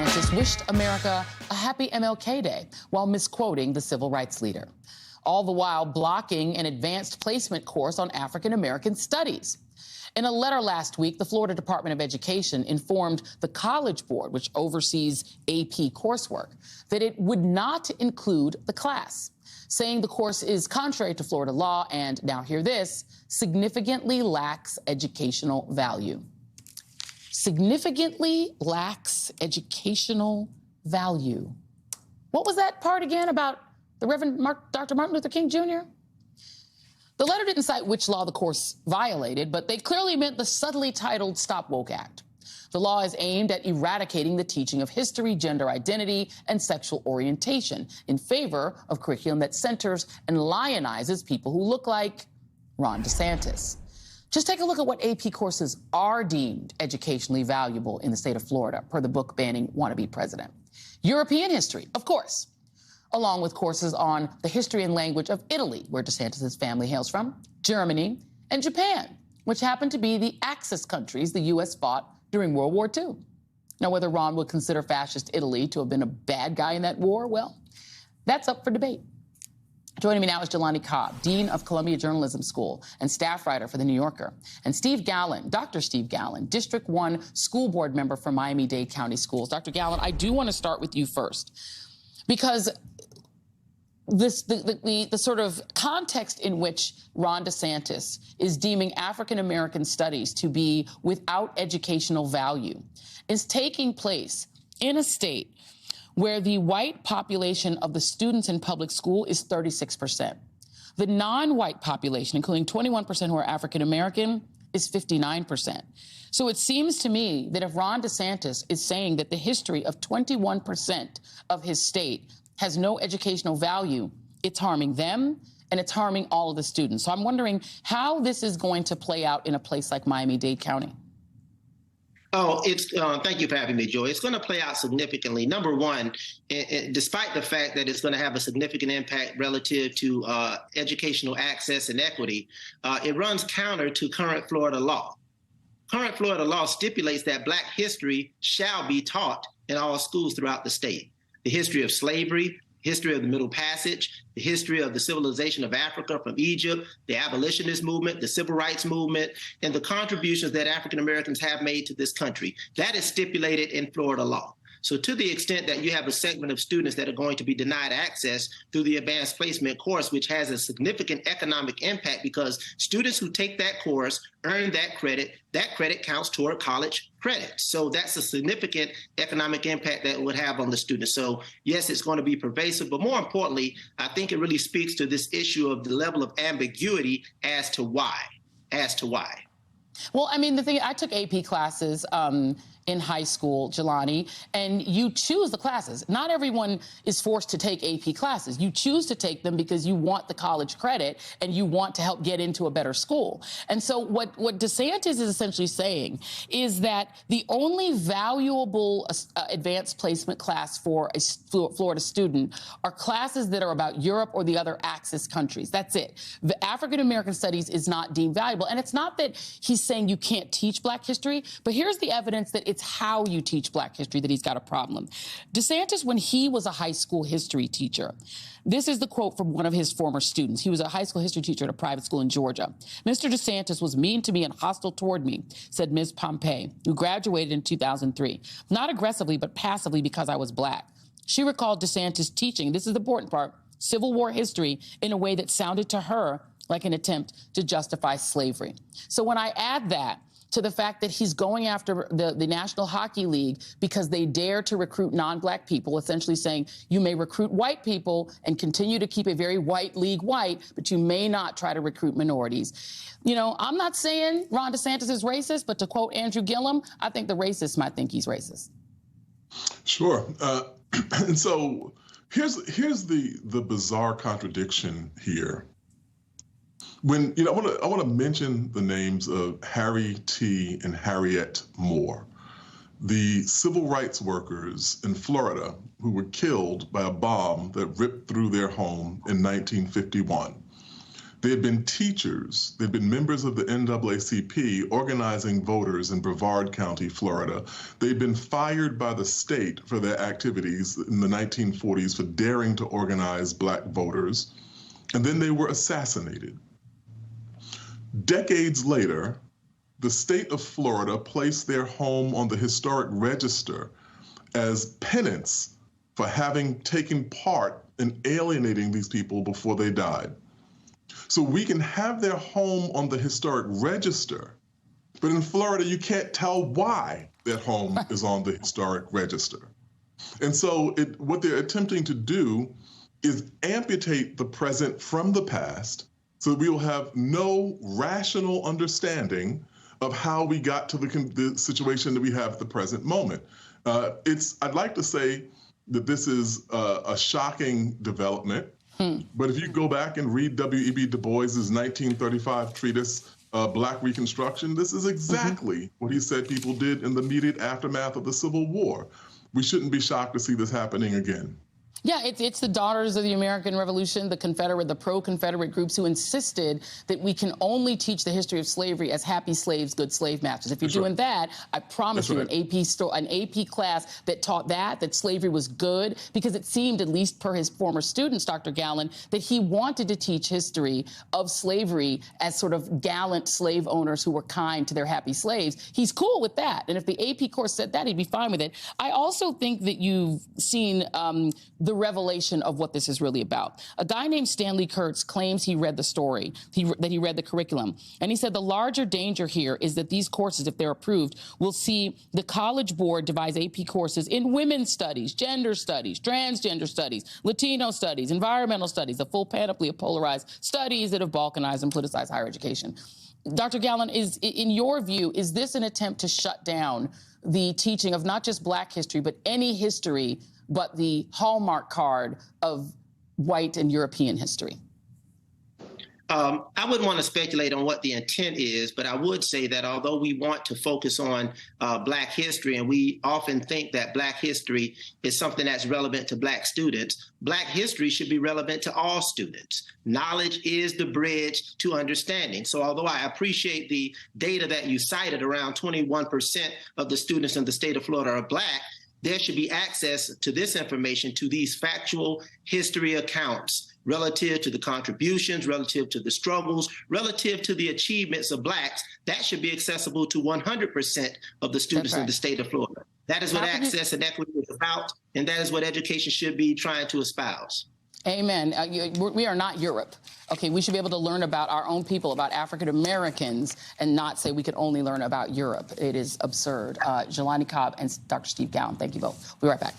DeSantis wished America a happy MLK Day while misquoting the civil rights leader, all the while blocking an advanced placement course on African American studies. In a letter last week, the Florida Department of Education informed the College Board, which oversees AP coursework, that it would not include the class, saying the course is contrary to Florida law and, now hear this, significantly lacks educational value. Significantly lacks educational value. What was that part again about the Reverend Dr. Martin Luther King Jr.? The letter didn't cite which law the course violated, but they clearly meant the subtly titled Stop Woke Act. The law is aimed at eradicating the teaching of history, gender identity, and sexual orientation in favor of curriculum that centers and lionizes people who look like Ron DeSantis. Just take a look at what AP courses are deemed educationally valuable in the state of Florida, per the book banning wannabe president. European history, of course, along with courses on the history and language of Italy, where DeSantis' family hails from, Germany, and Japan, which happen to be the Axis countries the U.S. fought during World War II. Now, whether Ron would consider fascist Italy to have been a bad guy in that war, well, that's up for debate. Joining me now is Jelani Cobb, Dean of Columbia Journalism School and staff writer for The New Yorker, and Steve Gallen, Dr. Steve Gallen, District 1 school board member for Miami-Dade County Schools. Dr. Gallen, I do want to start with you first, because the sort of context in which Ron DeSantis is deeming African-American studies to be without educational value is taking place in a state where the white population of the students in public school is 36%. The non-white population, including 21% who are African-American, is 59%. So it seems to me that if Ron DeSantis is saying that the history of 21% of his state has no educational value, it's harming them and it's harming all of the students. So I'm wondering how this is going to play out in a place like Miami-Dade County. Oh, thank you for having me, Joy. It's going to play out significantly. Number one, despite the fact that it's going to have a significant impact relative to educational access and equity, it runs counter to current Florida law. Current Florida law stipulates that Black history shall be taught in all schools throughout the state. The history of slavery, history of the Middle Passage, the history of the civilization of Africa from Egypt, the abolitionist movement, the civil rights movement, and the contributions that African Americans have made to this country. That is stipulated in Florida law. So to the extent that you have a segment of students that are going to be denied access through the advanced placement course, which has a significant economic impact because students who take that course earn that credit counts toward college credit. So that's a significant economic impact that it would have on the students. So yes, it's going to be pervasive, but more importantly, I think it really speaks to this issue of the level of ambiguity as to why. Well, I mean, the thing, I took AP classes in high school, Jelani, and you choose the classes. Not everyone is forced to take AP classes. You choose to take them because you want the college credit and you want to help get into a better school. And so what DeSantis is essentially saying is that the only valuable advanced placement class for a Florida student are classes that are about Europe or the other Axis countries. That's it. The African American studies is not deemed valuable. And it's not that he's saying you can't teach Black history, but here's the evidence that it's how you teach Black history that he's got a problem. DeSantis, when he was a high school history teacher, this is the quote from one of his former students. He was a high school history teacher at a private school in Georgia. "Mr. DeSantis was mean to me and hostile toward me," said Ms. Pompey, who graduated in 2003. "Not aggressively, but passively because I was Black." She recalled DeSantis teaching, this is the important part, Civil War history in a way that sounded to her like an attempt to justify slavery. So when I add that to the fact that he's going after the National Hockey League because they dare to recruit non-Black people, essentially saying you may recruit white people and continue to keep a very white league white, but you may not try to recruit minorities. You know, I'm not saying Ron DeSantis is racist, but to quote Andrew Gillum, I think the racists might think he's racist. Sure. And so here's the bizarre contradiction here. When I want to mention the names of Harry T. and Harriet Moore, the civil rights workers in Florida who were killed by a bomb that ripped through their home in 1951. They had been teachers. They'd been members of the NAACP organizing voters in Brevard County, Florida. They'd been fired by the state for their activities in the 1940s for daring to organize Black voters. And then they were assassinated. Decades later, the state of Florida placed their home on the historic register as penance for having taken part in alienating these people before they died. So we can have their home on the historic register, but in Florida, you can't tell why that home is on the historic register. And so what they're attempting to do is amputate the present from the past so that we will have no rational understanding of how we got to the situation that we have at the present moment. I'd like to say that this is a shocking development. But if you go back and read W.E.B. Du Bois's 1935 treatise, Black Reconstruction, this is exactly what he said people did in the immediate aftermath of the Civil War. We shouldn't be shocked to see this happening again. Yeah, it's the Daughters of the American Revolution, the pro-Confederate groups who insisted that we can only teach the history of slavery as happy slaves, good slave masters. If you're doing that, I promise you an AP class that taught that slavery was good, because it seemed, at least per his former students, Dr. Gallen, that he wanted to teach history of slavery as sort of gallant slave owners who were kind to their happy slaves. He's cool with that. And if the AP course said that, he'd be fine with it. I also think that you've seen the revelation of what this is really about. A guy named Stanley Kurtz claims he read the story, that he read the curriculum. And he said the larger danger here is that these courses, if they're approved, will see the College Board devise AP courses in women's studies, gender studies, transgender studies, Latino studies, environmental studies, a full panoply of polarized studies that have balkanized and politicized higher education. Dr. Gallen, in your view, is this an attempt to shut down the teaching of not just Black history, but any history, but the hallmark card of white and European history? I wouldn't want to speculate on what the intent is, but I would say that although we want to focus on Black history, and we often think that Black history is something that's relevant to Black students, Black history should be relevant to all students. Knowledge is the bridge to understanding. So although I appreciate the data that you cited, around 21% of the students in the state of Florida are Black, there should be access to this information, to these factual history accounts relative to the contributions, relative to the struggles, relative to the achievements of Blacks. That should be accessible to 100% of the students in the state of Florida. That is what access and equity is about, and that is what education should be trying to espouse. Amen. We are not Europe. Okay, we should be able to learn about our own people, about African Americans, and not say we could only learn about Europe. It is absurd. Jelani Cobb and Dr. Steve Gallen, thank you both. We'll be right back.